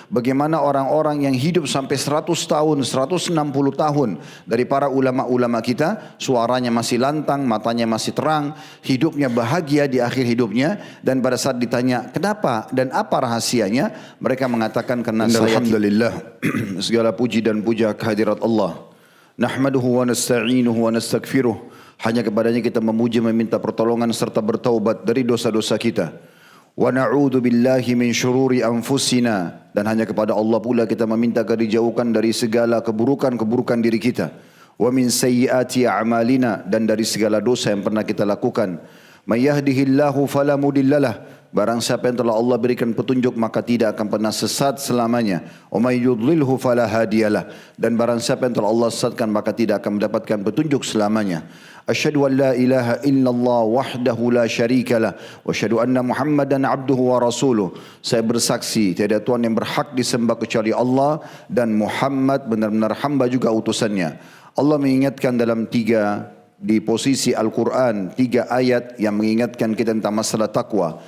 Bagaimana orang-orang yang hidup sampai 100 tahun, 160 tahun dari para ulama-ulama kita, suaranya masih lantang, matanya masih terang, hidupnya bahagia di akhir hidupnya, dan pada saat ditanya kenapa dan apa rahasianya, mereka mengatakan karena alhamdulillah segala puji dan puja kehadirat Allah. Nahmaduhu wa nasta'inuhu wa nastaghfiruh. Hanya kepadanya kita memuji, meminta pertolongan serta bertaubat dari dosa-dosa kita. Wa na'udzu billahi min syururi anfusina, dan hanya kepada Allah pula kita meminta agar dijauhkan dari segala keburukan-keburukan diri kita. Wa min sayyiati a'malina, dan dari segala dosa yang pernah kita lakukan. May yahdihillahu fala mudhillalah, barang siapa yang telah Allah berikan petunjuk maka tidak akan pernah sesat selamanya. Wa may yudlilhu fala hadiyalah, dan barang siapa yang telah Allah sesatkan maka tidak akan mendapatkan petunjuk selamanya. Asyhadu an la ilaha illallah wahdahu la syarikalah wa asyhadu anna Muhammadan abduhu wa rasuluh. Saya bersaksi tiada Tuhan yang berhak disembah kecuali Allah, dan Muhammad benar-benar hamba juga utusannya. Allah mengingatkan dalam di posisi Al-Quran 3 ayat yang mengingatkan kita tentang masalah takwa.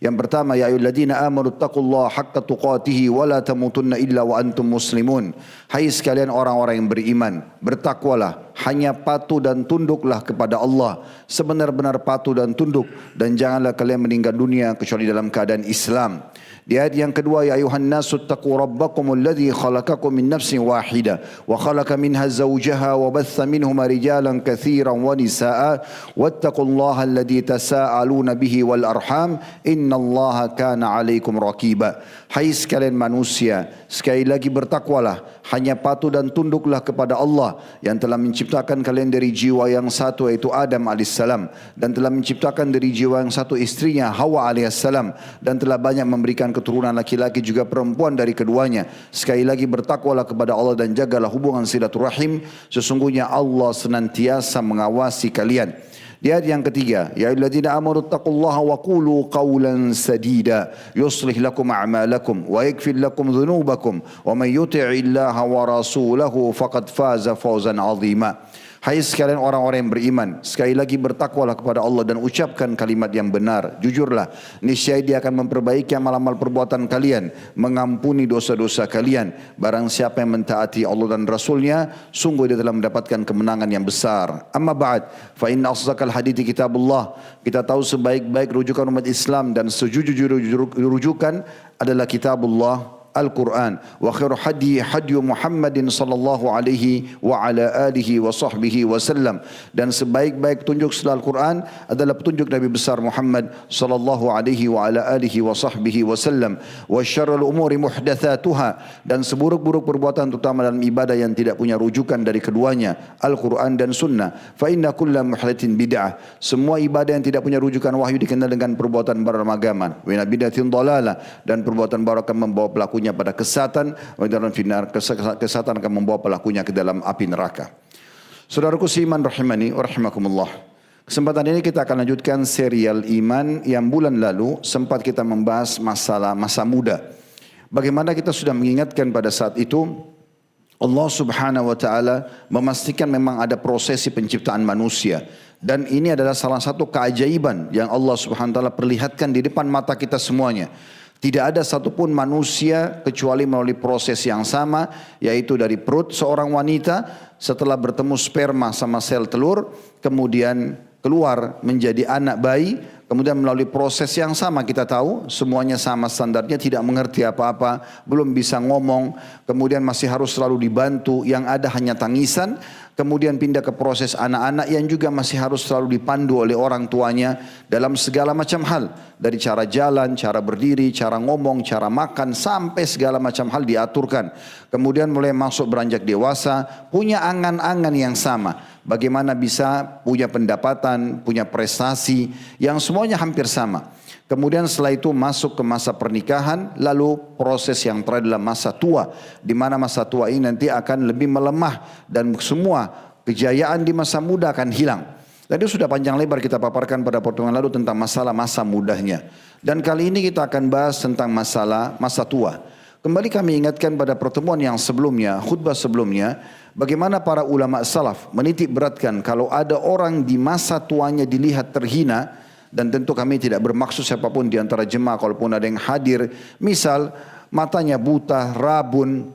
Yang pertama, ya ayyuhalladzina amanu taqullaha haqqa tuqatih wa la tamutunna illa wa antum muslimun. Hai sekalian orang-orang yang beriman, bertakwalah, hanya patuh dan tunduklah kepada Allah sebenar-benar patuh dan tunduk, dan janganlah kalian meninggal dunia kecuali dalam keadaan Islam. Di ayat yang kedua, ya ayuhan nasu taqu rabbakumul ladzi khalaqakum min nafsin wahidah wa khalaqa minha zawjaha wa batha minhuma rijalan katsiran wa nisaa wattaqullaha alladzi tasaaluna bihi wal arham innallaha kana 'alaikum raqiba. Hai sekalian manusia, sekali lagi bertakwalah, hanya patuh dan tunduklah kepada Allah yang telah menciptakan kalian dari jiwa yang satu yaitu Adam alaihissalam, dan telah menciptakan dari jiwa yang satu istrinya Hawa alaihissalam, dan telah banyak memberikan keturunan laki-laki juga perempuan dari keduanya. Sekali lagi bertakwalah kepada Allah dan jagalah hubungan silaturahim, sesungguhnya Allah senantiasa mengawasi kalian. Di ayat yang ketiga, ya ayyuhalladzina amanu taqullaha wa qulu qawlan sadida yuslih lakum a'malakum wa yaghfir lakum dhunubakum wa may yuti'illaha wa rasulahu faqad faza fawzan 'azima. Hai sekalian orang-orang yang beriman, sekali lagi bertakwalah kepada Allah dan ucapkan kalimat yang benar, jujurlah, niscaya Dia akan memperbaiki amal-amal perbuatan kalian, mengampuni dosa-dosa kalian. Barang siapa yang mentaati Allah dan Rasulnya, sungguh dia telah mendapatkan kemenangan yang besar. Amma ba'd, fa inna asdaqal hadithi kitabullah. Kita tahu sebaik-baik rujukan umat Islam dan sejujur-jujur rujukan adalah kitabullah Al-Quran, wa khairu hadi Muhammadin sallallahu alaihi wa ala alihi wa sahbihi wasallam, dan sebaik-baik petunjuk setelah Al-Quran adalah petunjuk Nabi besar Muhammad sallallahu alaihi wa ala alihi wa sahbihi wasallam. Wa syarrul umuri muhdatsatuha, dan seburuk-buruk perbuatan terutama dalam ibadah yang tidak punya rujukan dari keduanya Al-Quran dan Sunnah. Fa inna kulla muhdatsin bid'ah, semua ibadah yang tidak punya rujukan wahyu dikenal dengan perbuatan baru dalam agama. Wa inna bid'atin dhalalah, dan perbuatan baru akan membawa pelakunya pada kesesatan, dan kesesatan akan membawa pelakunya ke dalam api neraka. Saudaraku seiman rahimani wa rahimakumullah. Kesempatan ini kita akan lanjutkan serial iman yang bulan lalu sempat kita membahas masalah masa muda. Bagaimana kita sudah mengingatkan pada saat itu Allah subhanahu wa ta'ala memastikan memang ada prosesi penciptaan manusia. Dan ini adalah salah satu keajaiban yang Allah subhanahu wa ta'ala perlihatkan di depan mata kita semuanya. Tidak ada satupun manusia kecuali melalui proses yang sama, yaitu dari perut seorang wanita setelah bertemu sperma sama sel telur, kemudian keluar menjadi anak bayi, kemudian melalui proses yang sama. Kita tahu semuanya sama standarnya, tidak mengerti apa-apa, belum bisa ngomong, kemudian masih harus selalu dibantu, yang ada hanya tangisan. Kemudian pindah ke proses anak-anak yang juga masih harus selalu dipandu oleh orang tuanya dalam segala macam hal. Dari cara jalan, cara berdiri, cara ngomong, cara makan, sampai segala macam hal diaturkan. Kemudian mulai masuk beranjak dewasa, punya angan-angan yang sama. Bagaimana bisa punya pendapatan, punya prestasi, yang semuanya hampir sama. Kemudian setelah itu masuk ke masa pernikahan, lalu proses yang terakhir adalah masa tua, di mana masa tua ini nanti akan lebih melemah dan semua kejayaan di masa muda akan hilang. Tadi sudah panjang lebar kita paparkan pada pertemuan lalu tentang masalah masa mudanya. Dan kali ini kita akan bahas tentang masalah masa tua. Kembali kami ingatkan pada pertemuan yang sebelumnya, khutbah sebelumnya, bagaimana para ulama salaf menitik beratkan kalau ada orang di masa tuanya dilihat terhina. Dan tentu kami tidak bermaksud siapapun di antara jemaah kalaupun ada yang hadir. Misal matanya buta, rabun,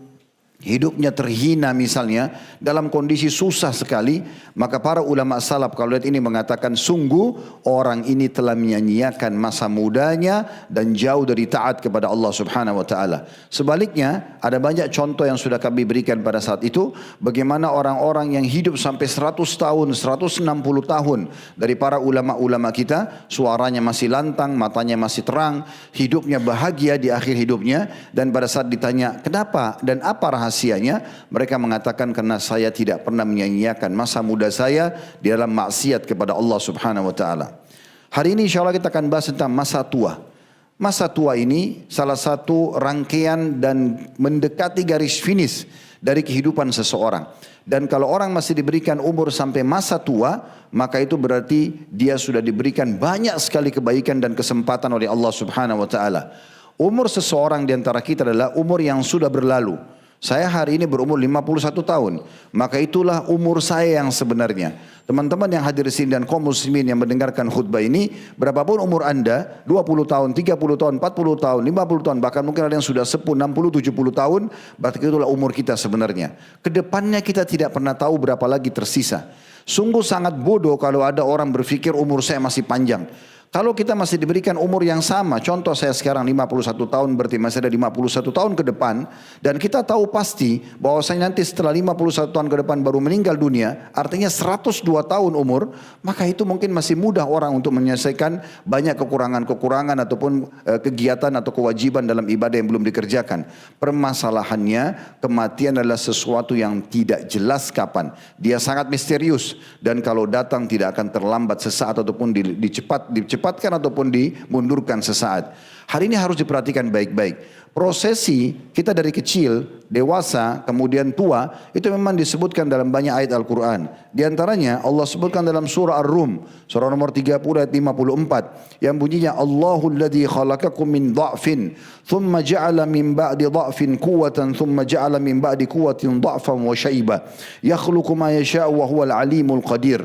hidupnya terhina misalnya, dalam kondisi susah sekali, maka para ulama salaf kalau lihat ini mengatakan sungguh orang ini telah menyanyiakan masa mudanya dan jauh dari taat kepada Allah Subhanahu wa taala. Sebaliknya, ada banyak contoh yang sudah kami berikan pada saat itu bagaimana orang-orang yang hidup sampai 100 tahun, 160 tahun dari para ulama-ulama kita, suaranya masih lantang, matanya masih terang, hidupnya bahagia di akhir hidupnya, dan pada saat ditanya kenapa dan apa rahasianya, mereka mengatakan karena saya tidak pernah menyanyiakan masa muda saya di dalam maksiat kepada Allah Subhanahu wa taala. Hari ini insyaallah kita akan bahas tentang masa tua. Masa tua ini salah satu rangkaian dan mendekati garis finish dari kehidupan seseorang. Dan kalau orang masih diberikan umur sampai masa tua, maka itu berarti dia sudah diberikan banyak sekali kebaikan dan kesempatan oleh Allah Subhanahu wa taala. Umur seseorang di antara kita adalah umur yang sudah berlalu. Saya hari ini berumur 51 tahun. Maka itulah umur saya yang sebenarnya. Teman-teman yang hadir di sini dan kaum muslimin yang mendengarkan khutbah ini, berapapun umur Anda, 20 tahun, 30 tahun, 40 tahun, 50 tahun, bahkan mungkin ada yang sudah sepuh 60, 70 tahun, berarti itulah umur kita sebenarnya. Kedepannya kita tidak pernah tahu berapa lagi tersisa. Sungguh sangat bodoh kalau ada orang berpikir umur saya masih panjang. Kalau kita masih diberikan umur yang sama, contoh saya sekarang 51 tahun, berarti masih ada 51 tahun ke depan, dan kita tahu pasti bahwasanya nanti setelah 51 tahun ke depan baru meninggal dunia, artinya 102 tahun umur, maka itu mungkin masih mudah orang untuk menyelesaikan banyak kekurangan-kekurangan ataupun kegiatan atau kewajiban dalam ibadah yang belum dikerjakan. Permasalahannya, kematian adalah sesuatu yang tidak jelas kapan. Dia sangat misterius, dan kalau datang tidak akan terlambat sesaat ataupun dicepatkan ataupun dimundurkan sesaat. Hari ini harus diperhatikan baik-baik. Prosesi kita dari kecil, dewasa, kemudian tua, itu memang disebutkan dalam banyak ayat Al-Quran. Di antaranya Allah sebutkan dalam surah Ar-Rum, surah nomor 30 ayat 54, yang bunyinya Allahul ladzi khalaqakum min dha'fin, thumma ja'ala min ba'di dha'fin quwwatan, thumma ja'ala min ba'di quwwatin dha'fan wa syaiba, yakhluqu ma yasha'u wa huwal alimul qadir.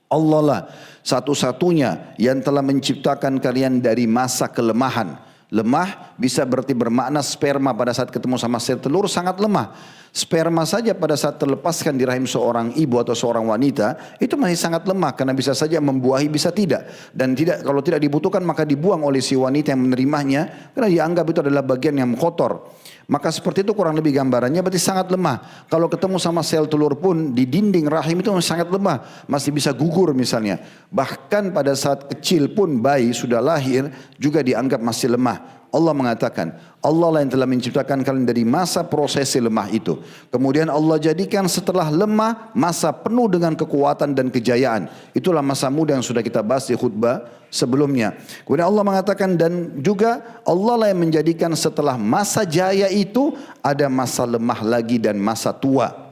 Allah lah satu-satunya yang telah menciptakan kalian dari masa kelemahan. Lemah bisa berarti bermakna sperma pada saat ketemu sama sel telur sangat lemah. Sperma saja pada saat terlepaskan di rahim seorang ibu atau seorang wanita itu masih sangat lemah karena bisa saja membuahi bisa tidak. Dan kalau tidak dibutuhkan maka dibuang oleh si wanita yang menerimanya karena dianggap itu adalah bagian yang kotor. Maka seperti itu kurang lebih gambarannya, berarti sangat lemah. Kalau ketemu sama sel telur pun di dinding rahim itu sangat lemah, masih bisa gugur misalnya. Bahkan pada saat kecil pun bayi sudah lahir juga dianggap masih lemah. Allah mengatakan, Allah lah yang telah menciptakan kalian dari masa prosesi lemah itu. Kemudian Allah jadikan setelah lemah masa penuh dengan kekuatan dan kejayaan. Itulah masa muda yang sudah kita bahas di khutbah sebelumnya. Kemudian Allah mengatakan dan juga Allah lah yang menjadikan setelah masa jaya itu ada masa lemah lagi dan masa tua.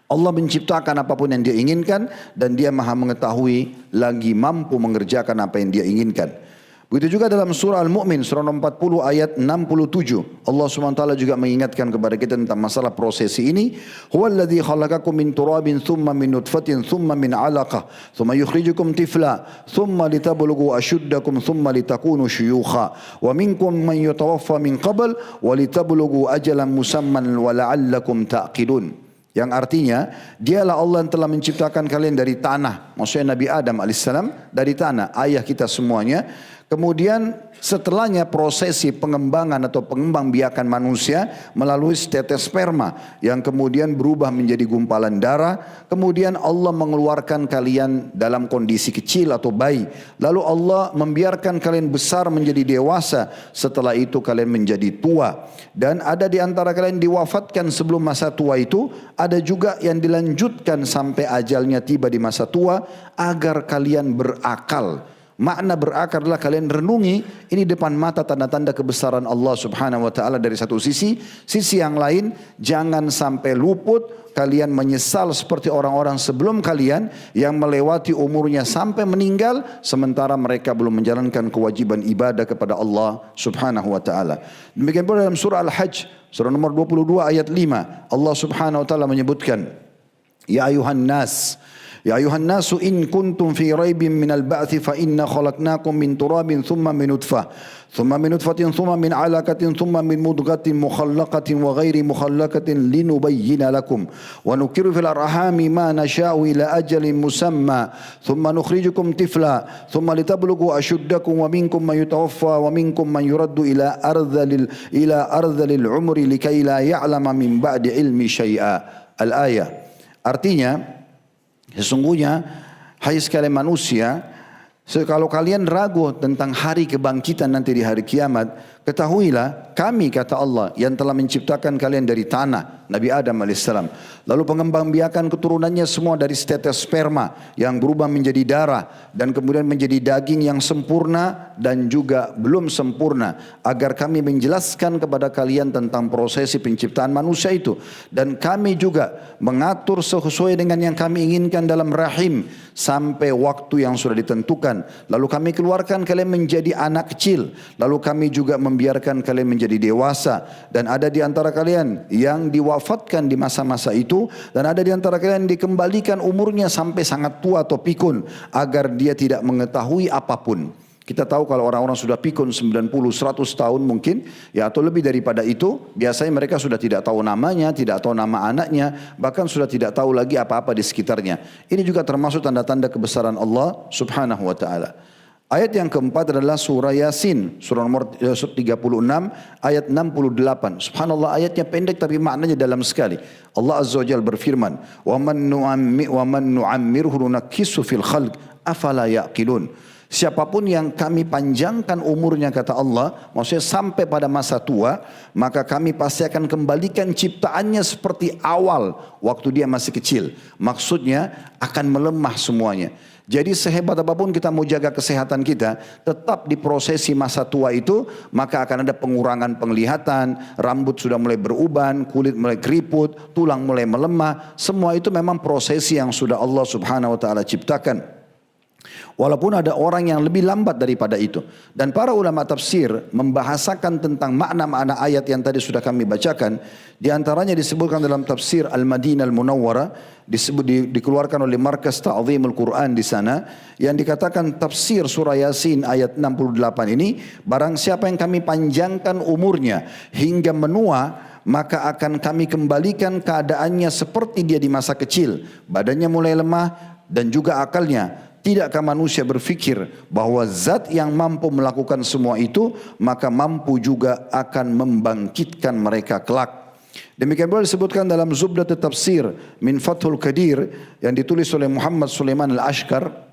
Allah menciptakan apapun yang dia inginkan dan dia maha mengetahui lagi mampu mengerjakan apa yang dia inginkan. Begitu juga dalam surah Al-Mu'min, surah 40 ayat 67. Allah SWT juga mengingatkan kepada kita tentang masalah prosesi ini. Huwallazi khalaqakum min turabin thumma min nutfatin thumma min 'alaqah thumma yukhrijukum tifla thumma litablughu ashuddakum thumma litakunu syuyukha wa minkum man yatawaffa min qabl wa litablughu ajalan musamman wa la'allakum ta'qilun. Yang artinya, dialah Allah yang telah menciptakan kalian dari tanah. Maksudnya Nabi Adam alaihissalam dari tanah, ayah kita semuanya. Kemudian setelahnya prosesi pengembangan atau pengembangbiakan manusia melalui tetes sperma yang kemudian berubah menjadi gumpalan darah. Kemudian Allah mengeluarkan kalian dalam kondisi kecil atau bayi. Lalu Allah membiarkan kalian besar menjadi dewasa. Setelah itu kalian menjadi tua. Dan ada di antara kalian diwafatkan sebelum masa tua itu. Ada juga yang dilanjutkan sampai ajalnya tiba di masa tua agar kalian berakal. Makna berakar adalah kalian renungi ini depan mata tanda-tanda kebesaran Allah Subhanahu wa taala dari satu sisi yang lain jangan sampai luput kalian menyesal seperti orang-orang sebelum kalian yang melewati umurnya sampai meninggal sementara mereka belum menjalankan kewajiban ibadah kepada Allah Subhanahu wa taala. Demikian pula dalam surah Al-Hajj surah nomor 22 ayat 5 Allah Subhanahu wa taala menyebutkan ya ayuhan nas Ya ayuhan nasu in kuntum fi raibin minal ba'thi fa inna khalaqnakum min turabin thumma min nutfah ثم من نطفة ثم من علقة ثم من مضغة مخلقة وغير مخلقة لنبين لكم ونكر في الأرحام ما نشاء إلى أجل مسمى ثم نخرجكم طفلا ثم لتبلغوا أشدكم ومنكم من يتوفى ومنكم من يرد إلى أرذل العمر لكي لا يعلم من بعد علم شيئا. Al-ayah. Artinya, sesungguhnya hai sekalian manusia, kalau kalian ragu tentang hari kebangkitan nanti di hari kiamat, ketahuilah kami, kata Allah, yang telah menciptakan kalian dari tanah, Nabi Adam AS. Lalu pengembangbiakan keturunannya semua dari setetes sperma yang berubah menjadi darah dan kemudian menjadi daging yang sempurna dan juga belum sempurna, agar kami menjelaskan kepada kalian tentang prosesi penciptaan manusia itu. Dan kami juga mengatur sesuai dengan yang kami inginkan dalam rahim sampai waktu yang sudah ditentukan. Lalu kami keluarkan kalian menjadi anak kecil, lalu kami juga membiarkan kalian menjadi dewasa, dan ada di antara kalian yang diwafatkan di masa-masa itu, dan ada di antara kalian yang dikembalikan umurnya sampai sangat tua atau pikun, agar dia tidak mengetahui apapun. Kita tahu kalau orang-orang sudah pikun 90, 100 tahun mungkin, ya atau lebih daripada itu, biasanya mereka sudah tidak tahu namanya, tidak tahu nama anaknya, bahkan sudah tidak tahu lagi apa-apa di sekitarnya. Ini juga termasuk tanda-tanda kebesaran Allah Subhanahu wa taala. Ayat yang keempat adalah surah Yasin, surah nomor 36 ayat 68. Subhanallah, ayatnya pendek tapi maknanya dalam sekali. Allah Azza wa Jalla berfirman, "Wa man nu'ammirhu nunakkisu fil khalq afala yaqilun." Siapapun yang kami panjangkan umurnya, kata Allah, maksudnya sampai pada masa tua, maka kami pasti akan kembalikan ciptaannya seperti awal waktu dia masih kecil. Maksudnya akan melemah semuanya. Jadi sehebat apapun kita mau jaga kesehatan kita, tetap di prosesi masa tua itu, maka akan ada pengurangan penglihatan, rambut sudah mulai beruban, kulit mulai keriput, tulang mulai melemah. Semua itu memang prosesi yang sudah Allah Subhanahu wa taala ciptakan. Walaupun ada orang yang lebih lambat daripada itu. Dan para ulama tafsir membahasakan tentang makna-makna ayat yang tadi sudah kami bacakan. Di antaranya disebutkan dalam tafsir Al-Madinah Al-Munawwarah, dikeluarkan oleh Markas Ta'zimul Quran di sana, yang dikatakan tafsir surah Yasin ayat 68 ini, barang siapa yang kami panjangkan umurnya hingga menua, maka akan kami kembalikan keadaannya seperti dia di masa kecil. Badannya mulai lemah dan juga akalnya. Tidakkah manusia berfikir bahwa zat yang mampu melakukan semua itu, maka mampu juga akan membangkitkan mereka kelak. Demikian pula disebutkan dalam Zubdat Tafsir min Fathul Qadir yang ditulis oleh Muhammad Sulaiman Al-Ashkar.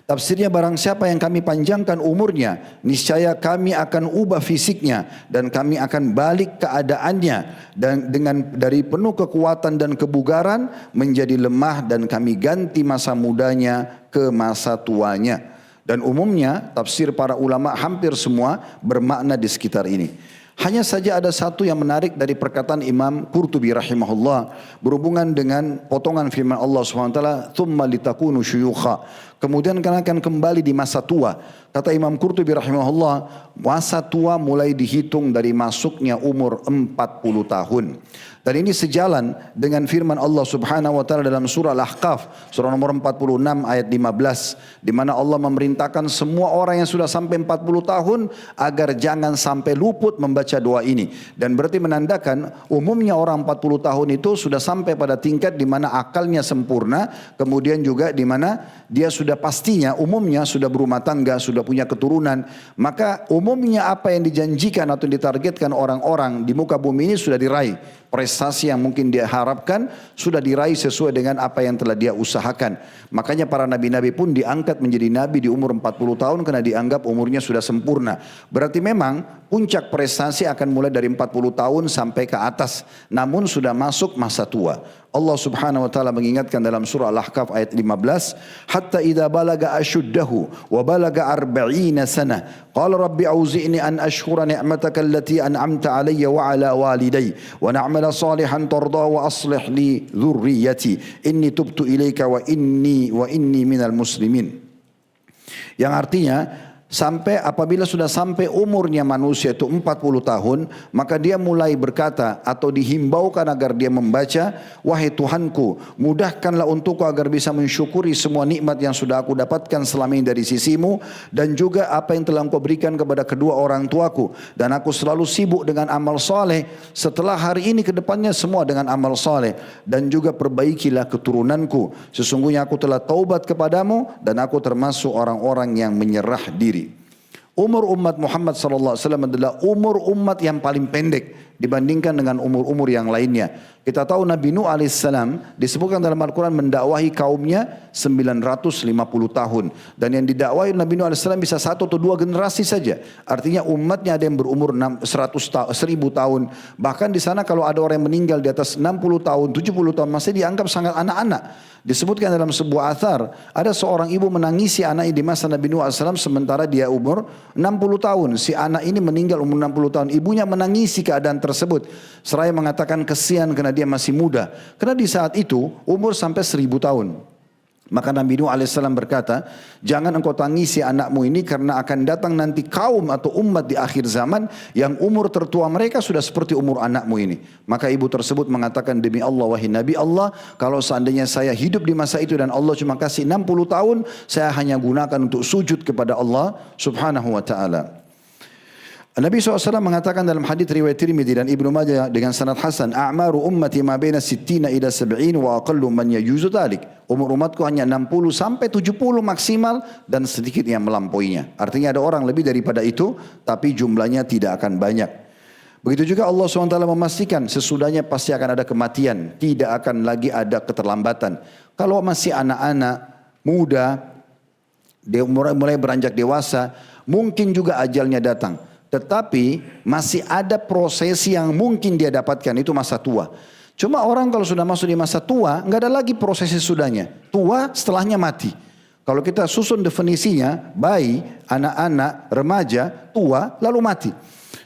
Tafsirnya, barang siapa yang kami panjangkan umurnya, niscaya kami akan ubah fisiknya dan kami akan balik keadaannya dan dari penuh kekuatan dan kebugaran menjadi lemah, dan kami ganti masa mudanya ke masa tuanya. Dan umumnya tafsir para ulama hampir semua bermakna di sekitar ini. Hanya saja ada satu yang menarik dari perkataan Imam Qurtubi rahimahullah berhubungan dengan potongan firman Allah SWT, "Tsumma litakunu syuyukha." Kemudian akan kembali di masa tua. Kata Imam Qurtubi rahimahullah, masa tua mulai dihitung dari masuknya umur 40 tahun. Dan ini sejalan dengan firman Allah Subhanahu wa taala dalam surah Al-Ahqaf, surah nomor 46 ayat 15, di mana Allah memerintahkan semua orang yang sudah sampai 40 tahun agar jangan sampai luput membaca doa ini. Dan berarti menandakan umumnya orang 40 tahun itu sudah sampai pada tingkat di mana akalnya sempurna, kemudian juga di mana dia sudah pastinya umumnya sudah berumah tangga, sudah punya keturunan. Maka umumnya apa yang dijanjikan atau ditargetkan orang-orang di muka bumi ini sudah diraih. Prestasi yang mungkin dia harapkan sudah diraih sesuai dengan apa yang telah dia usahakan. Makanya para nabi-nabi pun diangkat menjadi nabi di umur 40 tahun karena dianggap umurnya sudah sempurna. Berarti memang puncak prestasi akan mulai dari 40 tahun sampai ke atas. Namun sudah masuk masa tua. Allah Subhanahu wa taala mengingatkan dalam surah Al-Ahqaf ayat 15, "Hatta idza balaga ashuddahu wa balaga 40 sana, qala rabbi auzi'ni an ashkura ni'mataka allati an'amta 'alayya wa 'ala walidayya wa na'mala salihan tarda wa aslih li dhurriyyati inni tubtu ilaika wa inni minal muslimin." Yang artinya, Sampai apabila sudah sampai umurnya manusia itu 40 tahun, maka dia mulai berkata atau dihimbaukan agar dia membaca, wahai Tuhanku, mudahkanlah untukku agar bisa mensyukuri semua nikmat yang sudah aku dapatkan selama ini dari sisimu, dan juga apa yang telah engkau berikan kepada kedua orang tuaku. Dan aku selalu sibuk dengan amal soleh, setelah hari ini ke depannya semua dengan amal soleh. Dan juga perbaikilah keturunanku, sesungguhnya aku telah taubat kepadamu dan aku termasuk orang-orang yang menyerah diri. Umur umat Muhammad sallallahu alaihi wasallam adalah umur umat yang paling pendek dibandingkan dengan umur-umur yang lainnya. Kita tahu Nabi Nuh alaihissalam disebutkan dalam Al-Quran mendakwahi kaumnya 950 tahun. Dan yang didakwahi Nabi Nuh alaihissalam bisa 1 atau 2 generasi saja. Artinya umatnya ada yang berumur 1000 tahun. Bahkan di sana kalau ada orang yang meninggal di atas 60 tahun, 70 tahun masih dianggap sangat anak-anak. Disebutkan dalam sebuah athar, ada seorang ibu menangisi anaknya di masa Nabi Nuh alaihissalam sementara dia umur 60 tahun. Si anak ini meninggal umur 60 tahun. Ibunya menangisi keadaan tersebut. Seraya mengatakan kesian karena dia masih muda. Karena di saat itu umur sampai 1000 tahun. Maka Nabi Nuh alaihissalam berkata, jangan engkau tangisi anakmu ini karena akan datang nanti kaum atau umat di akhir zaman yang umur tertua mereka sudah seperti umur anakmu ini. Maka ibu tersebut mengatakan, demi Allah wahai Nabi Allah, kalau seandainya saya hidup di masa itu dan Allah cuma kasih 60 tahun, saya hanya gunakan untuk sujud kepada Allah subhanahu wa ta'ala. Nabi SAW mengatakan dalam hadits riwayat Tirmidzi dan Ibnu Majah dengan sanad hasan, a'maru ummati ma baina 60 ila 70 wa aqallu man yajuzu dzalik. Umur umatku hanya 60 sampai 70 maksimal dan sedikit yang melampauinya. Artinya ada orang lebih daripada itu tapi jumlahnya tidak akan banyak. Begitu juga Allah SWT memastikan sesudahnya pasti akan ada kematian, tidak akan lagi ada keterlambatan. Kalau masih anak-anak muda, dia mulai beranjak dewasa, mungkin juga ajalnya datang. Tetapi masih ada prosesi yang mungkin dia dapatkan, itu masa tua. Cuma orang kalau sudah masuk di masa tua, nggak ada lagi prosesi sudahnya. Tua setelahnya mati. Kalau kita susun definisinya, bayi, anak-anak, remaja, tua, lalu mati.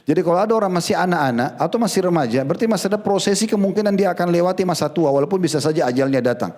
Jadi kalau ada orang masih anak-anak atau masih remaja, berarti masih ada prosesi kemungkinan dia akan lewati masa tua, walaupun bisa saja ajalnya datang.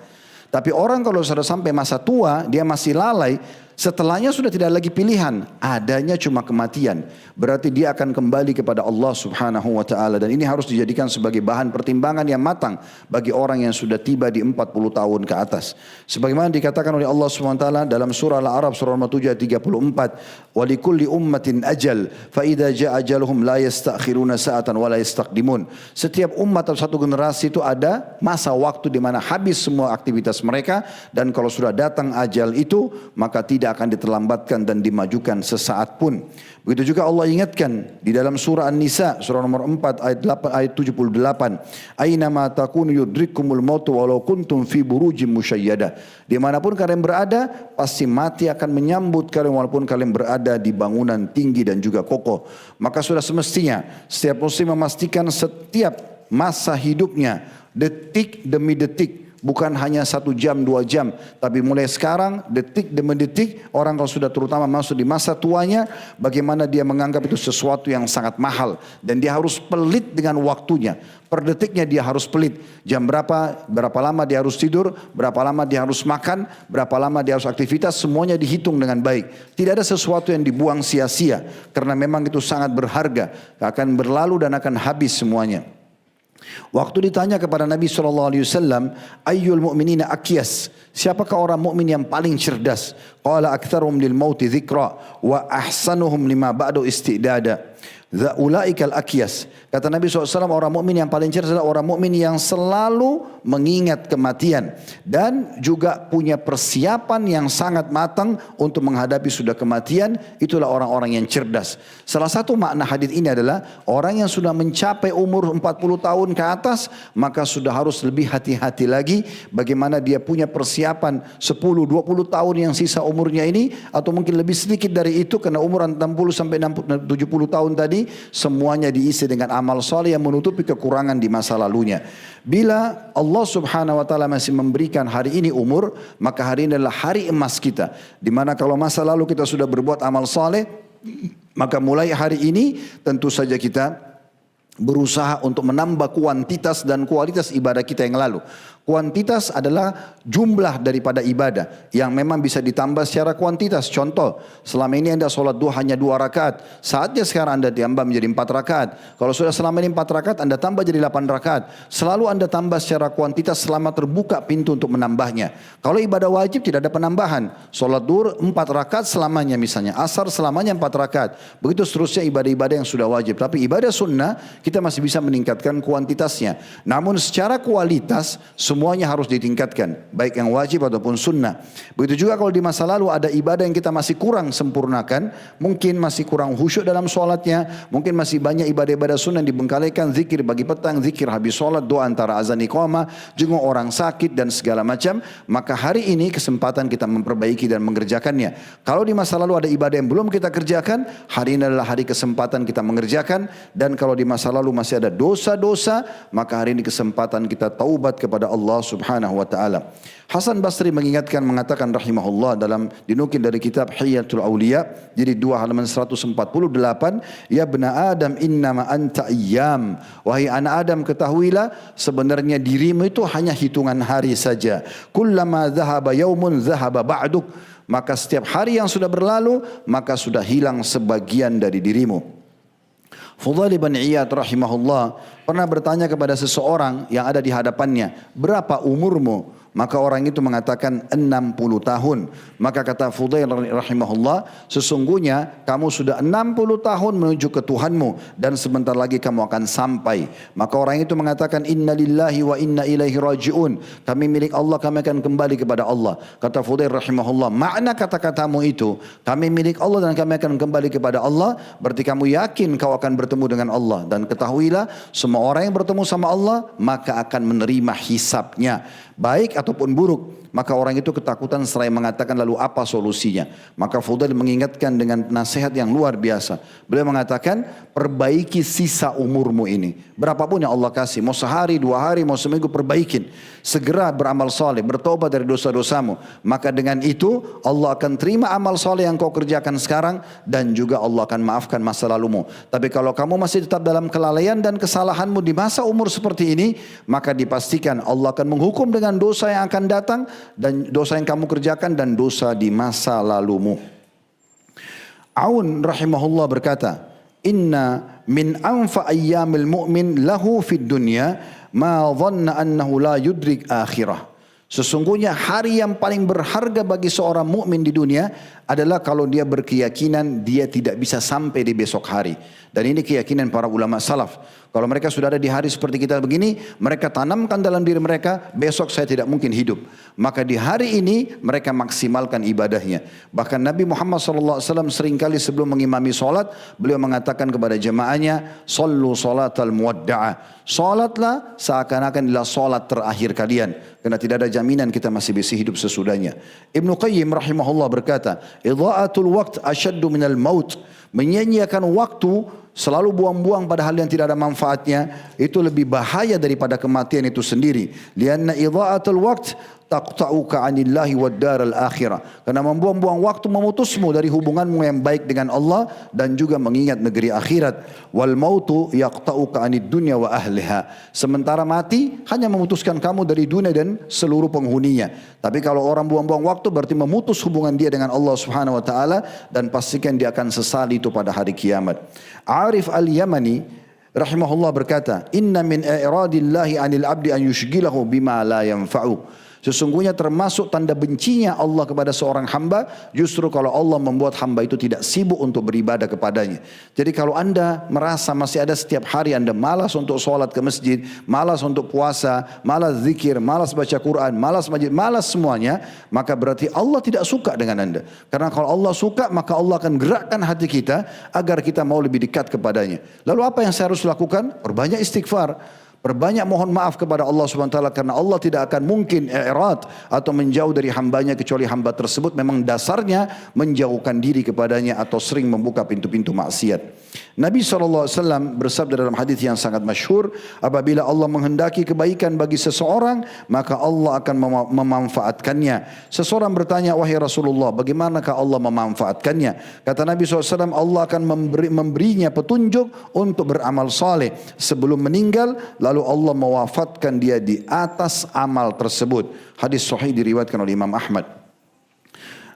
Tapi orang kalau sudah sampai masa tua, dia masih lalai, setelahnya sudah tidak lagi pilihan, adanya cuma kematian. Berarti dia akan kembali kepada Allah subhanahu wa ta'ala. Dan ini harus dijadikan sebagai bahan pertimbangan yang matang bagi orang yang sudah tiba di 40 tahun ke atas. Sebagaimana dikatakan oleh Allah subhanahu wa ta'ala dalam surah Al-A'raf surah nomor 7 ayat 34. وَلِكُلِّ أُمَّةٍ أَجَلٍ فَإِذَا جَاءَ أَجَلُهُمْ لَا يَسْتَأْخِرُونَ سَاعَةً وَلَا يَسْتَقْدِمُونَ. Setiap umat atau satu generasi itu ada masa waktu di mana habis semua aktivitas mereka, dan kalau sudah datang ajal itu maka tidak akan diterlambatkan dan dimajukan sesaat pun. Begitu juga Allah ingatkan di dalam surah An-Nisa surah nomor 4 ayat 8 ayat 78. Aina ma takunu yudrikumul mautu walau kuntum fi burujim musyayyada. Dimanapun kalian berada pasti mati akan menyambut kalian walaupun kalian berada di bangunan tinggi dan juga kokoh. Maka sudah semestinya setiap muslim memastikan setiap masa hidupnya detik demi detik, bukan hanya 1 jam, 2 jam. Tapi mulai sekarang, detik demi detik, orang kalau sudah terutama masuk di masa tuanya, bagaimana dia menganggap itu sesuatu yang sangat mahal. Dan dia harus pelit dengan waktunya. Per detiknya dia harus pelit. Jam berapa lama dia harus tidur, berapa lama dia harus makan, berapa lama dia harus aktivitas, semuanya dihitung dengan baik. Tidak ada sesuatu yang dibuang sia-sia. Karena memang itu sangat berharga. Akan berlalu dan akan habis semuanya. Waktu ditanya kepada Nabi SAW, ayyul mu'minina akyas, siapakah orang mukmin yang paling cerdas? Qala aktsaruhum lil mauti dzikra wa ahsanuhum lima ba'du istidada. Ulaikal akyas. Kata Nabi SAW, orang mukmin yang paling cerdas adalah orang mukmin yang selalu mengingat kematian dan juga punya persiapan yang sangat matang untuk menghadapi sudah kematian. Itulah orang-orang yang cerdas. Salah satu makna hadis ini adalah orang yang sudah mencapai umur 40 tahun ke atas, maka sudah harus lebih hati-hati lagi bagaimana dia punya persiapan 10-20 tahun yang sisa umurnya ini, atau mungkin lebih sedikit dari itu karena umuran 60 sampai 70 tahun tadi semuanya diisi dengan amal soleh yang menutupi kekurangan di masa lalunya. Bila Allah subhanahu wa ta'ala masih memberikan hari ini umur, maka hari ini adalah hari emas kita. Dimana kalau masa lalu kita sudah berbuat amal soleh, maka mulai hari ini tentu saja kita berusaha untuk menambah kuantitas dan kualitas ibadah kita yang lalu. Kuantitas adalah jumlah daripada ibadah yang memang bisa ditambah secara kuantitas. Contoh, selama ini Anda sholat duha hanya 2 rakaat. Saatnya sekarang Anda tambah menjadi 4 rakaat. Kalau sudah selama ini 4 rakaat, Anda tambah jadi 8 rakaat. Selalu Anda tambah secara kuantitas selama terbuka pintu untuk menambahnya. Kalau ibadah wajib tidak ada penambahan. Sholat duhur 4 rakaat selamanya misalnya. Asar selamanya 4 rakaat. Begitu seterusnya ibadah-ibadah yang sudah wajib. Tapi ibadah sunnah kita masih bisa meningkatkan kuantitasnya. Namun secara kualitas semuanya harus ditingkatkan, baik yang wajib ataupun sunnah. Begitu juga kalau di masa lalu ada ibadah yang kita masih kurang sempurnakan, mungkin masih kurang khusyuk dalam sholatnya, mungkin masih banyak ibadah-ibadah sunnah yang dibengkalikan, zikir pagi petang, zikir habis sholat, doa antara azan iqamah, jenguk orang sakit dan segala macam, maka hari ini kesempatan kita memperbaiki dan mengerjakannya. Kalau di masa lalu ada ibadah yang belum kita kerjakan, hari ini adalah hari kesempatan kita mengerjakan. Dan kalau di masa lalu masih ada dosa-dosa, maka hari ini kesempatan kita taubat kepada Allah Subhanahu wa taala. Hasan Basri mengingatkan, mengatakan rahimahullah dalam dinukil dari kitab Hiyatul Auliya jadi 2 halaman 148, ya bena Adam innama anta ayyam, wahai anak Adam ketahuilah sebenarnya dirimu itu hanya hitungan hari saja. Kullama dhahaba yaumun dhahaba ba'duk, maka setiap hari yang sudah berlalu maka sudah hilang sebagian dari dirimu. Fudail bin Iyad rahimahullah pernah bertanya kepada seseorang yang ada di hadapannya, berapa umurmu? Maka orang itu mengatakan 60 tahun. Maka kata Fudail rahimahullah, sesungguhnya kamu sudah 60 tahun menuju ke Tuhanmu dan sebentar lagi kamu akan sampai. Maka orang itu mengatakan inna lillahi wa inna ilaihi raji'un. Kami milik Allah, kami akan kembali kepada Allah. Kata Fudail rahimahullah, makna kata-katamu itu, kami milik Allah dan kami akan kembali kepada Allah, berarti kamu yakin kau akan bertemu dengan Allah. Dan ketahuilah semua orang yang bertemu sama Allah maka akan menerima hisabnya, baik ataupun buruk. Maka orang itu ketakutan seraya mengatakan lalu apa solusinya? Maka Fudail mengingatkan dengan nasihat yang luar biasa. Beliau mengatakan perbaiki sisa umurmu ini. Berapapun yang Allah kasih, mau sehari, 2 hari, mau seminggu, perbaikin. Segera beramal saleh, bertobat dari dosa-dosamu. Maka dengan itu Allah akan terima amal saleh yang kau kerjakan sekarang dan juga Allah akan maafkan masa lalumu. Tapi kalau kamu masih tetap dalam kelalaian dan kesalahanmu di masa umur seperti ini, maka dipastikan Allah akan menghukum dengan dosa yang akan datang dan dosa yang kamu kerjakan dan dosa di masa lalumu. Aun rahimahullah berkata, inna min anfa ayyamil mu'min lahu fid dunya ma dhanna annahu la yudrik akhirah. Sesungguhnya hari yang paling berharga bagi seorang mukmin di dunia adalah kalau dia berkeyakinan dia tidak bisa sampai di besok hari. Dan ini keyakinan para ulama salaf. Kalau mereka sudah ada di hari seperti kita begini, mereka tanamkan dalam diri mereka, besok saya tidak mungkin hidup. Maka di hari ini mereka maksimalkan ibadahnya. Bahkan Nabi Muhammad SAW seringkali sebelum mengimami solat, beliau mengatakan kepada jemaahnya, sallu salatal muwadda'ah. Solatlah seakan-akan adalah solat terakhir kalian. Karena tidak ada jaminan kita masih bisa hidup sesudahnya. Ibnu Qayyim rahimahullah berkata, idha'atul waqt asyaddu minal maut. Menyia-nyiakan waktu, selalu buang-buang pada hal yang tidak ada manfaatnya, itu lebih bahaya daripada kematian itu sendiri. Lianna idha'atul waqt taqta'uka 'anillahi wad daral akhirah. Karena membuang-buang waktu memutusmu dari hubunganmu yang baik dengan Allah dan juga mengingat negeri akhirat. Wal mautu yaqta'uka 'anid dunya wa ahliha. Sementara mati hanya memutuskan kamu dari dunia dan seluruh penghuninya. Tapi kalau orang buang-buang waktu berarti memutus hubungan dia dengan Allah Subhanahu wa taala dan pastikan dia akan sesali itu pada hari kiamat. Arif Al-Yamani rahimahullah berkata, inna min i'radillahi 'anil 'abdi an yushghilahu bima la yanfa'u. Sesungguhnya termasuk tanda bencinya Allah kepada seorang hamba justru kalau Allah membuat hamba itu tidak sibuk untuk beribadah kepadanya. Jadi kalau anda merasa masih ada setiap hari anda malas untuk sholat ke masjid, malas untuk puasa, malas zikir, malas baca Quran, malas majid, malas semuanya, maka berarti Allah tidak suka dengan anda. Karena kalau Allah suka maka Allah akan gerakkan hati kita agar kita mau lebih dekat kepadanya. Lalu apa yang saya harus lakukan? Perbanyak istighfar. Perbanyak mohon maaf kepada Allah SWT karena Allah tidak akan mungkin i'rad atau menjauh dari hambanya kecuali hamba tersebut memang dasarnya menjauhkan diri kepadanya atau sering membuka pintu-pintu maksiat. Nabi SAW bersabda dalam hadis yang sangat masyhur, apabila Allah menghendaki kebaikan bagi seseorang maka Allah akan memanfaatkannya. Seseorang bertanya, wahai Rasulullah, bagaimanakah Allah memanfaatkannya? Kata Nabi SAW, Allah akan memberinya petunjuk untuk beramal saleh sebelum meninggal. lalu Allah mewafatkan dia di atas amal tersebut. Hadis sahih diriwayatkan oleh Imam Ahmad.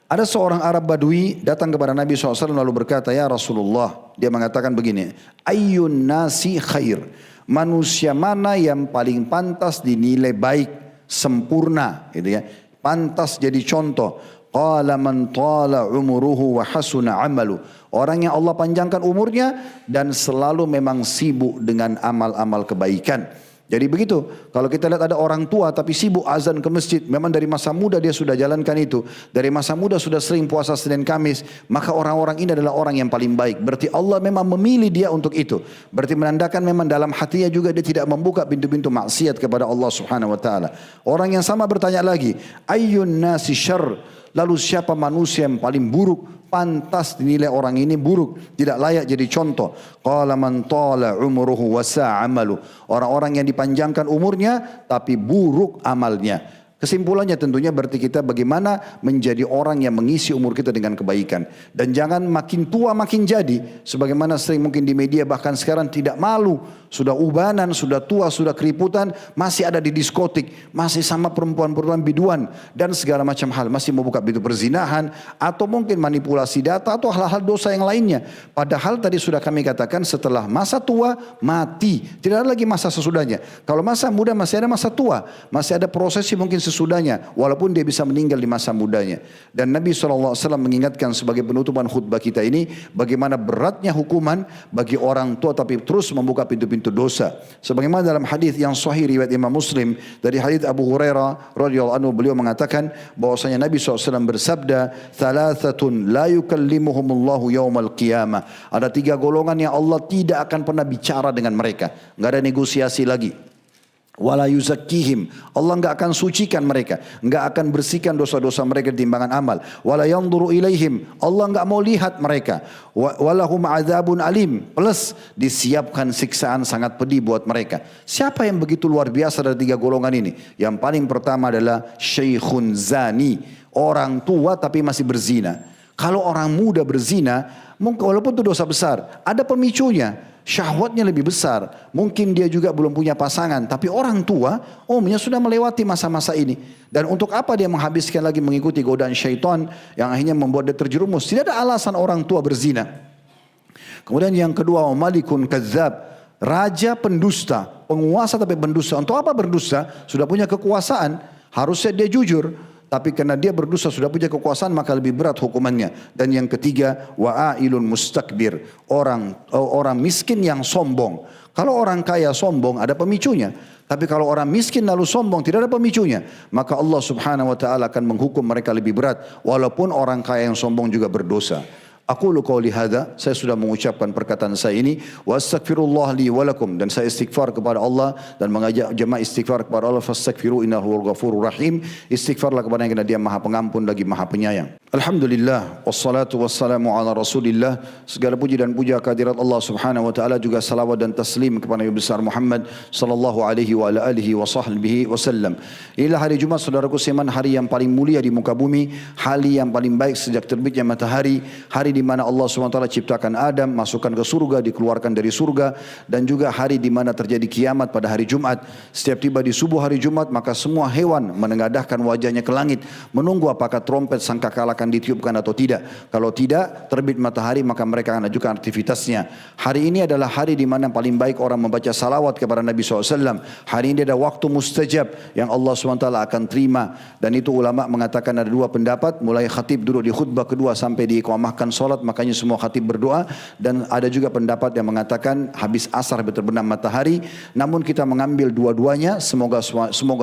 Ada seorang Arab Badui datang kepada Nabi SAW lalu berkata, ya Rasulullah, dia mengatakan begini, ayyun nasi khair, manusia mana yang paling pantas dinilai baik, sempurna, gitu ya, pantas jadi contoh. Qala man tala umuruhu wa hasuna amalu. Orang yang Allah panjangkan umurnya dan selalu memang sibuk dengan amal-amal kebaikan. Jadi begitu, kalau kita lihat ada orang tua tapi sibuk azan ke masjid, memang dari masa muda dia sudah jalankan itu. Dari masa muda sudah sering puasa Senin Kamis, maka orang-orang ini adalah orang yang paling baik. Berarti Allah memang memilih dia untuk itu. Berarti menandakan memang dalam hatinya juga dia tidak membuka pintu-pintu maksiat kepada Allah Subhanahu wa taala. Orang yang sama bertanya lagi, ayyun nasi syarr, lalu siapa manusia yang paling buruk? Pantas dinilai orang ini buruk, tidak layak jadi contoh. Qala man tala umruhu wa sa'a amalu. Orang-orang yang dipanjangkan umurnya tapi buruk amalnya. Kesimpulannya tentunya berarti kita bagaimana menjadi orang yang mengisi umur kita dengan kebaikan. Dan jangan makin tua makin jadi. Sebagaimana sering mungkin di media bahkan sekarang tidak malu. Sudah ubanan, sudah tua, sudah keriputan. Masih ada di diskotik. Masih sama perempuan-perempuan biduan. Dan segala macam hal. Masih membuka pintu perzinahan. Atau mungkin manipulasi data atau hal-hal dosa yang lainnya. Padahal tadi sudah kami katakan setelah masa tua mati. Tidak ada lagi masa sesudahnya. Kalau masa muda masih ada masa tua. Masih ada prosesi mungkin sesudahnya, walaupun dia bisa meninggal di masa mudanya. Dan Nabi SAW mengingatkan sebagai penutupan khutbah kita ini, bagaimana beratnya hukuman bagi orang tua tapi terus membuka pintu-pintu dosa. Sebagaimana dalam hadis yang sahih riwayat Imam Muslim, dari hadis Abu Hurairah radhiyallahu anhu, beliau mengatakan bahwasanya Nabi SAW bersabda, thalathatun la yukallimuhumullahu yaumal qiyamah. Ada 3 golongan yang Allah tidak akan pernah bicara dengan mereka. Enggak ada negosiasi lagi. Wala yuzakkihim, Allah enggak akan sucikan mereka, enggak akan bersihkan dosa-dosa mereka di timbangan amal. Wala yanzuru ilaihim, Allah enggak mau lihat mereka. Walahum adzabun alim, plus disiapkan siksaan sangat pedih buat mereka. Siapa yang begitu luar biasa dari 3 golongan ini? Yang paling pertama adalah syaikhun zani, orang tua tapi masih berzina. Kalau orang muda berzina, mungkin walaupun itu dosa besar, ada pemicunya. Syahwatnya lebih besar. Mungkin dia juga belum punya pasangan. Tapi orang tua umumnya sudah melewati masa-masa ini. Dan untuk apa dia menghabiskan lagi mengikuti godaan syaitan yang akhirnya membuat dia terjerumus. Tidak ada alasan orang tua berzina. Kemudian yang kedua, malikun kadzab, raja pendusta, penguasa tapi pendusta. Untuk apa berdusta? Sudah punya kekuasaan, harusnya dia jujur. Tapi karena dia berdosa sudah punya kekuasaan maka lebih berat hukumannya. Dan yang ketiga, wa'ailun mustakbir, orang miskin yang sombong. Kalau orang kaya sombong ada pemicunya. Tapi kalau orang miskin lalu sombong tidak ada pemicunya. Maka Allah Subhanahu wa taala akan menghukum mereka lebih berat walaupun orang kaya yang sombong juga berdosa. Aqulu qouli hadza, saya sudah mengucapkan perkataan saya ini, wa astaghfirullah li wa lakum, dan saya istighfar kepada Allah dan mengajak jemaah istighfar kepada Allah, fastaghfiru innahu huwal ghafurur rahim. Istighfarlah kepada Yang Dia Maha Pengampun lagi Maha Penyayang. Alhamdulillah wassalatu wassalamu ala Rasulillah. Segala puji dan puja kehadirat Allah Subhanahu wa taala, juga salawat dan taslim kepada Nabi besar Muhammad sallallahu alaihi wa ala alihi wa sahbihi wasallam. Inilah hari Jumat saudaraku seiman, hari yang paling mulia di muka bumi, hari yang paling baik sejak terbitnya matahari, hari di mana Allah SWT ciptakan Adam, masukkan ke surga, dikeluarkan dari surga, dan juga hari di mana terjadi kiamat pada hari Jumat. Setiap tiba di subuh hari Jumat, maka semua hewan menengadahkan wajahnya ke langit, menunggu apakah trompet sangkakala akan ditiupkan atau tidak. Kalau tidak, terbit matahari, maka mereka akan lanjutkan aktivitasnya. Hari ini adalah hari di mana paling baik orang membaca salawat kepada Nabi SAW. Hari ini ada waktu mustajab yang Allah SWT akan terima. Dan itu ulama mengatakan ada 2 pendapat, mulai khatib duduk di khutbah kedua sampai diiqamahkan salat, makanya semua khatib berdoa. Dan ada juga pendapat yang mengatakan habis asar terbenam matahari. Namun kita mengambil dua-duanya, semoga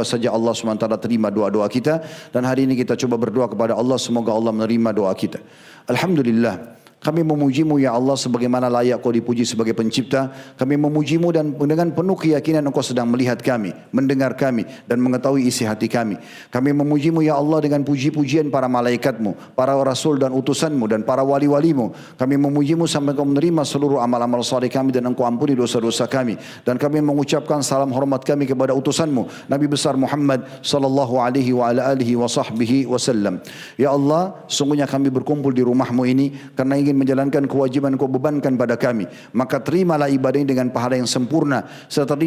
saja Allah SWT terima doa-doa kita. Dan hari ini kita coba berdoa kepada Allah, semoga Allah menerima doa kita. Alhamdulillah, kami memujimu ya Allah sebagaimana layak kau dipuji sebagai pencipta. Kami memujimu dan dengan penuh keyakinan engkau sedang melihat kami, mendengar kami dan mengetahui isi hati kami. Kami memujimu ya Allah dengan puji-pujian para malaikatmu, para rasul dan utusanmu dan para wali-walimu. Kami memujimu sampai engkau menerima seluruh amal-amal saleh kami dan engkau ampuni dosa-dosa kami. Dan kami mengucapkan salam hormat kami kepada utusanmu, Nabi besar Muhammad sallallahu alaihi wa ala alihi wa sahbihi wasallam. Ya Allah, sungguhnya kami berkumpul di rumahmu ini karena ingin ingin menjalankan kewajiban Kau bebankan pada kami. Maka terimalah ibadah ini dengan pahala yang sempurna. Serta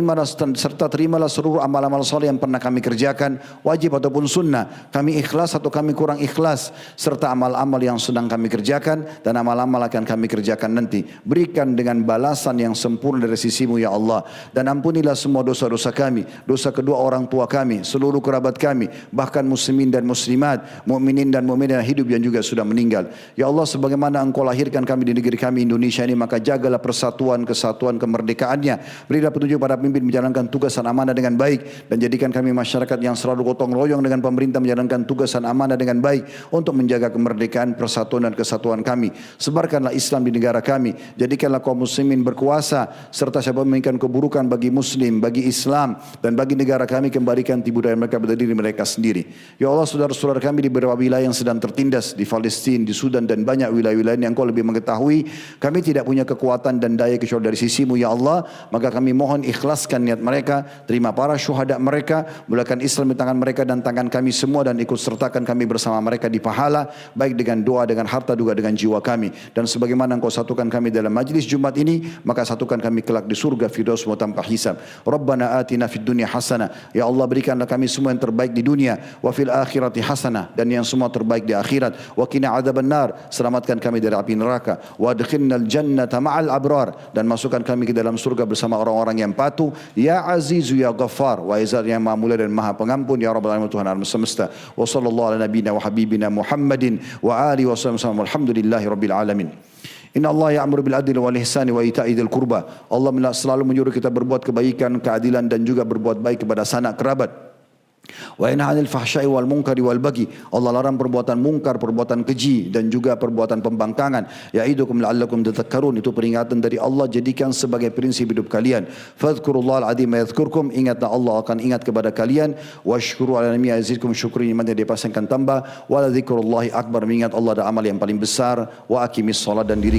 terimalah seluruh amal-amal soleh yang pernah kami kerjakan, wajib ataupun sunnah. Kami ikhlas atau kami kurang ikhlas. Serta amal-amal yang sedang kami kerjakan dan amal-amal akan kami kerjakan nanti. Berikan dengan balasan yang sempurna dari sisimu ya Allah. Dan ampunilah semua dosa-dosa kami, dosa kedua orang tua kami, seluruh kerabat kami, bahkan muslimin dan muslimat, mukminin dan mukminat yang hidup dan juga sudah meninggal. Ya Allah, sebagaimana Engkau lahirkan kami di negeri kami Indonesia ini, maka jagalah persatuan, kesatuan, kemerdekaannya. Berilah petunjuk pada pemimpin menjalankan tugas dan amanah dengan baik, dan jadikan kami masyarakat yang selalu gotong royong dengan pemerintah menjalankan tugas dan amanah dengan baik untuk menjaga kemerdekaan, persatuan dan kesatuan kami. Sebarkanlah Islam di negara kami. Jadikanlah kaum muslimin berkuasa, serta siapa menginginkan keburukan bagi muslim, bagi Islam dan bagi negara kami, kembalikan budaya mereka pada diri mereka sendiri. Ya Allah, saudara-saudara kami di beberapa wilayah yang sedang tertindas, di Palestina, di Sudan dan banyak wilayah-wilayah yang Kau lebih mengetahui. Kami tidak punya kekuatan dan daya kecuali dari sisimu ya Allah. Maka kami mohon ikhlaskan niat mereka, terima para syuhada mereka, mulakan Islam di tangan mereka dan tangan kami semua, dan ikut sertakan kami bersama mereka di pahala, baik dengan doa, dengan harta, juga dengan jiwa kami. Dan sebagaimana Engkau satukan kami dalam majlis Jumat ini, maka satukan kami kelak di surga firdaus tanpa hisab. Rabbana atina fid dunya hasanah. Ya Allah, berikanlah kami semua yang terbaik di dunia, wa fil akhirati hasanah, dan yang semua terbaik di akhirat. Wa qina adzabannar, selamatkan kami dari api neraka. Wa adkhilnal jannata ma'al abrar, dan masukkan kami ke dalam surga bersama orang-orang yang patuh. Ya Azizu ya Ghaffar, wa Izat yang Maha Mulia dan Maha Pengampun, ya Rabbal Alamin, Tuhan alam semesta. Wa sallallahu ala nabiyina wa habibina Muhammadin wa alihi wa sallam. Alhamdulillahi rabbil alamin. Inna Allah ya'muru bil adli wal ihsani wa ita'i dzil qurba. Allah selalu menyuruh kita berbuat kebaikan, keadilan, dan juga berbuat baik kepada sanak kerabat. Wa yanha 'anil fahsya'i wal munkari wal baghi. Allah larang perbuatan mungkar, perbuatan keji, dan juga perbuatan pembangkangan. Ya'idukum la'allakum tadhakkarun. Itu peringatan dari Allah, jadikan sebagai prinsip hidup kalian. Fadhkurullahal 'azim yadhkurkum. Ingatlah Allah akan ingat kepada kalian. Washkuru 'ala ni'matihi yazidkum. Syukuri nikmatnya dia pasangkan tambah. Wa la dzikrullahi akbar. Mengingat Allah ada amal yang paling besar. Wa aqimis shalah, dan diri